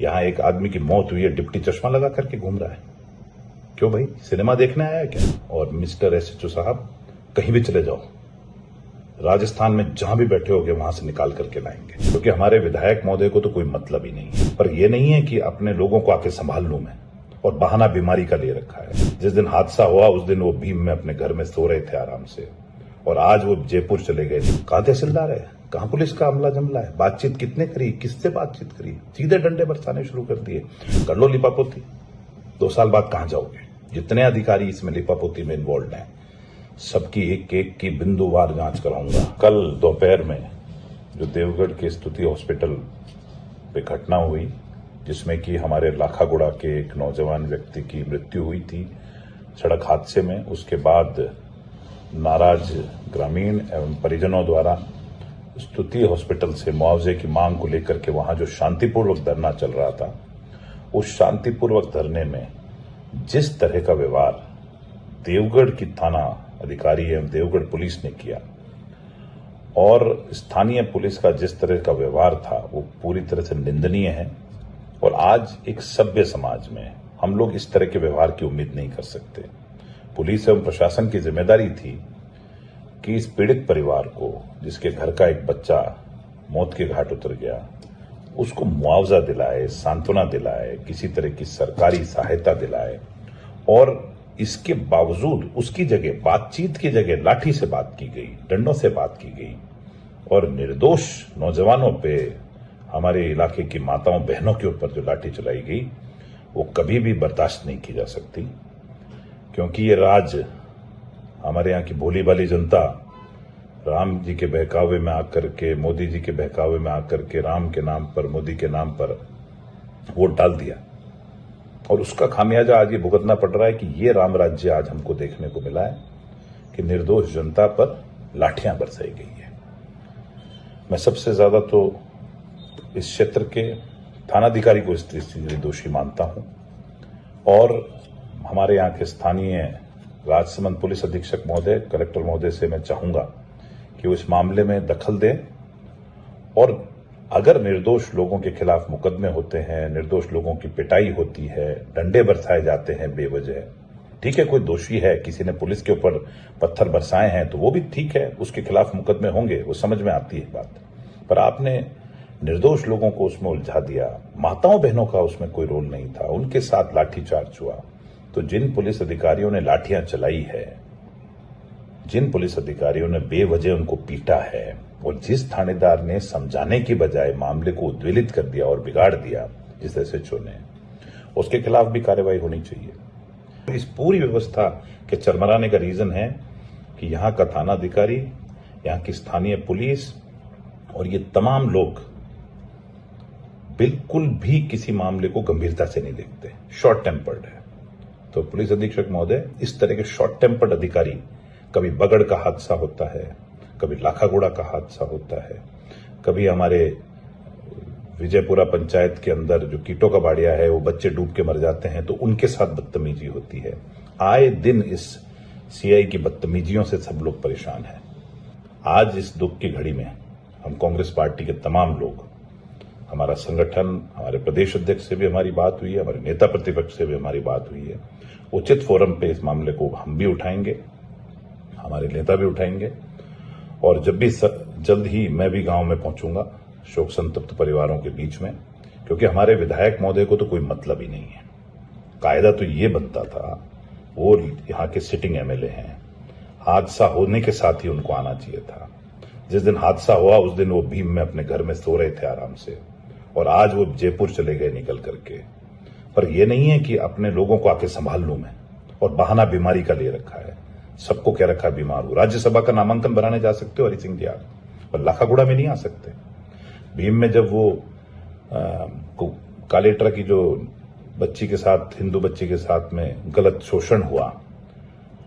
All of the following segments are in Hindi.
यहां एक आदमी की मौत हुई है, डिप्टी चश्मा लगा करके घूम रहा है। क्यों भाई, सिनेमा देखने आया है क्या? और मिस्टर एसएचओ साहब, कहीं भी चले जाओ, राजस्थान में जहां भी बैठे होगे वहां से निकाल करके लाएंगे, क्योंकि हमारे विधायक महोदय को तो कोई मतलब ही नहीं है। पर यह नहीं है कि अपने लोगों को आके संभाल लूं मैं, और बहाना बीमारी का ले रखा है। जिस दिन हादसा हुआ उस दिन वो भीम में अपने घर में सो रहे थे आराम से, और आज वो जयपुर चले गए। कहां तहसीलदार है, कहां पुलिस का अमला जमला है? बातचीत कितने करी, किससे बातचीत करी? सीधे डंडे बरसाने शुरू कर दिए। कर लो लिपापोती, 2 साल बाद कहां जाओगे? जितने अधिकारी इसमें लिपापोती में इन्वॉल्व हैं, सबकी एक एक की बिंदुवार जांच कराऊंगा। कल दोपहर में जो देवगढ़ के स्तुति हॉस्पिटल पे घटना हुई, जिसमें कि हमारे लाखागुड़ा के एक नौजवान व्यक्ति की मृत्यु हुई थी सड़क हादसे में, उसके बाद नाराज ग्रामीण एवं परिजनों द्वारा स्तुति हॉस्पिटल से मुआवजे की मांग को लेकर के वहां जो शांतिपूर्वक धरना चल रहा था, उस शांतिपूर्वक धरने में जिस तरह का व्यवहार देवगढ़ की थाना अधिकारी एवं देवगढ़ पुलिस ने किया और स्थानीय पुलिस का जिस तरह का व्यवहार था, वो पूरी तरह से निंदनीय है। और आज एक सभ्य समाज में हम लोग इस तरह के व्यवहार की उम्मीद नहीं कर सकते। पुलिस एवं प्रशासन की जिम्मेदारी थी कि इस पीड़ित परिवार को, जिसके घर का एक बच्चा मौत के घाट उतर गया, उसको मुआवजा दिलाए, सांत्वना दिलाए, किसी तरह की सरकारी सहायता दिलाए। और इसके बावजूद उसकी जगह, बातचीत की जगह लाठी से बात की गई, डंडों से बात की गई, और निर्दोष नौजवानों पे, हमारे इलाके की माताओं बहनों के ऊपर जो लाठी चलाई गई, वो कभी भी बर्दाश्त नहीं की जा सकती। क्योंकि ये राज हमारे यहाँ की भोली भाली जनता राम जी के बहकावे में आकर के, मोदी जी के बहकावे में आकर के, राम के नाम पर, मोदी के नाम पर वोट डाल दिया, और उसका खामियाजा आज ये भुगतना पड़ रहा है कि ये राम राज्य आज हमको देखने को मिला है कि निर्दोष जनता पर लाठियां बरसाई गई है। मैं सबसे ज्यादा तो इस क्षेत्र के थानाधिकारी को इस दृष्टि से दोषी मानता हूं, और हमारे यहाँ के स्थानीय राजसमंद पुलिस अधीक्षक महोदय, कलेक्टर महोदय से मैं चाहूंगा कि वो इस मामले में दखल दें, और अगर निर्दोष लोगों के खिलाफ मुकदमे होते हैं, निर्दोष लोगों की पिटाई होती है, डंडे बरसाए जाते हैं बेवजह, ठीक है, कोई दोषी है, किसी ने पुलिस के ऊपर पत्थर बरसाए हैं तो वो भी ठीक है, उसके खिलाफ मुकदमे होंगे, वो समझ में आती है बात। पर आपने निर्दोष लोगों को उसमें उलझा दिया, माताओं बहनों का उसमें कोई रोल नहीं था, उनके साथ लाठीचार्ज हुआ। तो जिन पुलिस अधिकारियों ने लाठियां चलाई है, जिन पुलिस अधिकारियों ने बेवजह उनको पीटा है, और जिस थानेदार ने समझाने की बजाय मामले को उद्वेलित कर दिया और बिगाड़ दिया, जिस एसएचओ ने, उसके खिलाफ भी कार्रवाई होनी चाहिए। इस पूरी व्यवस्था के चरमराने का रीजन है कि यहां का थाना अधिकारी, यहां की स्थानीय पुलिस और ये तमाम लोग बिल्कुल भी किसी मामले को गंभीरता से नहीं देखते, शॉर्ट टेम्पर्ड है। तो पुलिस अधीक्षक महोदय, इस तरह के शॉर्ट टेम्पर्ड अधिकारी, कभी बगड़ का हादसा होता है, कभी लाखागुड़ा का हादसा होता है, कभी हमारे विजयपुरा पंचायत के अंदर जो कीटों का बाड़िया है, वो बच्चे डूब के मर जाते हैं, तो उनके साथ बदतमीजी होती है। आए दिन इस सीआई की बदतमीजियों से सब लोग परेशान हैं। आज इस दुख की घड़ी में हम कांग्रेस पार्टी के तमाम लोग, हमारा संगठन, हमारे प्रदेश अध्यक्ष से भी हमारी बात हुई है, हमारे नेता प्रतिपक्ष से भी हमारी बात हुई है, उचित फोरम पे इस मामले को हम भी उठाएंगे, हमारे नेता भी उठाएंगे, और जब भी जल्द ही मैं भी गांव में पहुंचूंगा शोक संतप्त परिवारों के बीच में, क्योंकि हमारे विधायक महोदय को तो कोई मतलब ही नहीं है। कायदा तो ये बनता था, वो यहाँ के सिटिंग एमएलए हैं, हादसा होने के साथ ही उनको आना चाहिए था। जिस दिन हादसा हुआ उस दिन वो भीम में अपने घर में सो रहे थे आराम से, और आज वो जयपुर चले गए निकल करके। पर यह नहीं है कि अपने लोगों को आके संभाल लूं मैं, और बहाना बीमारी का ले रखा है। सबको क्या रखा है, बीमार हूं। राज्यसभा का नामांकन बनाने जा सकते हो हरि सिंह जी आप, पर लाखागुड़ा में नहीं आ सकते। भीम में जब वो कालेट्रा की जो बच्ची के साथ, हिंदू बच्ची के साथ में गलत शोषण हुआ,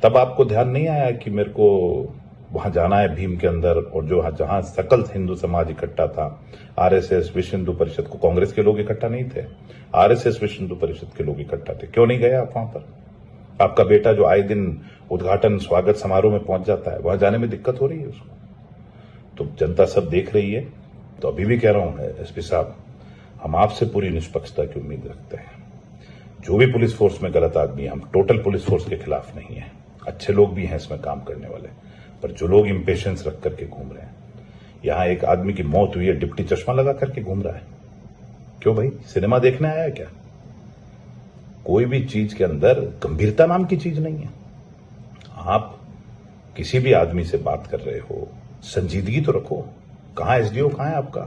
तब आपको ध्यान नहीं आया कि मेरे को वहां जाना है भीम के अंदर, और जो जहां सकल हिंदू समाज इकट्ठा था, आरएसएस, विश्व हिंदू परिषद, को कांग्रेस के लोग इकट्ठा नहीं थे, आरएसएस विश्व हिंदू परिषद के लोग इकट्ठा थे। क्यों नहीं गए आप वहां पर? आपका बेटा जो आए दिन उद्घाटन स्वागत समारोह में पहुंच जाता है, वहां जाने में दिक्कत हो रही है उसको। तो जनता सब देख रही है। तो अभी भी कह रहा हूं एसपी साहब, हम आपसे पूरी निष्पक्षता की उम्मीद रखते हैं। जो भी पुलिस फोर्स में गलत आदमी है, हम टोटल पुलिस फोर्स के खिलाफ नहीं है। अच्छे लोग भी हैं इसमें काम करने वाले, पर जो लोग इंपेशेंस रख करके घूम रहे हैं, यहां एक आदमी की मौत हुई है, डिप्टी चश्मा लगा करके घूम रहा है। क्यों भाई, सिनेमा देखने आया है क्या? कोई भी चीज के अंदर गंभीरता नाम की चीज नहीं है। आप किसी भी आदमी से बात कर रहे हो, संजीदगी तो रखो। कहां एसडीओ, कहां है आपका,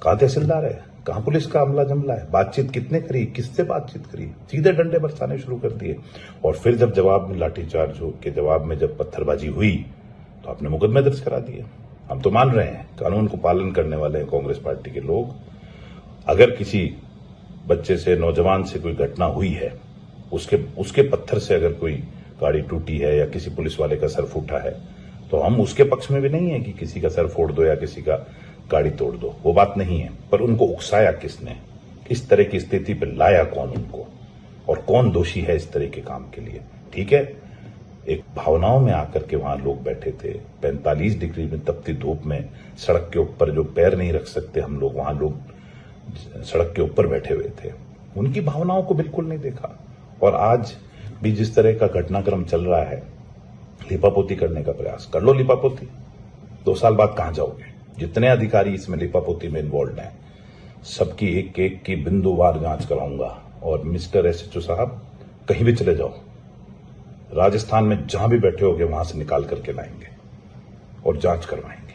कहां तहसीलदार है, कहां पुलिस का अमला जमला है? बातचीत कितने करी, किससे बातचीत करी? सीधे डंडे बरसाने शुरू कर दिए। और फिर जब जवाब में लाठीचार्ज के जवाब में जब पत्थरबाजी हुई तो आपने मुकदमे दर्ज करा दिए। हम तो मान रहे हैं कानून को पालन करने वाले कांग्रेस पार्टी के लोग। अगर किसी बच्चे से, नौजवान से कोई घटना हुई है, उसके पत्थर से अगर कोई गाड़ी टूटी है या किसी पुलिस वाले का सर फूटा है, तो हम उसके पक्ष में भी नहीं है कि किसी का सर फोड़ दो या किसी का गाड़ी तोड़ दो, वो बात नहीं है। पर उनको उकसाया किसने, इस तरह की स्थिति पर लाया कौन उनको, और कौन दोषी है इस तरह के काम के लिए? ठीक है, एक भावनाओं में आकर के वहां लोग बैठे थे, 45 डिग्री में तपती धूप में, सड़क के ऊपर जो पैर नहीं रख सकते हम लोग, वहां लोग सड़क के ऊपर बैठे हुए थे। उनकी भावनाओं को बिल्कुल नहीं देखा। और आज भी जिस तरह का घटनाक्रम चल रहा है, लिपापोती करने का प्रयास कर लो। लिपापोती 2 साल बाद कहां जाओगे? जितने अधिकारी इसमें लिपापोती में इन्वॉल्व हैं, सबकी एक एक की बिंदुवार जांच कराऊंगा। और मिस्टर एसएचओ साहब, कहीं भी चले जाओ, राजस्थान में जहां भी बैठे होगे वहां से निकाल करके लाएंगे और जांच करवाएंगे।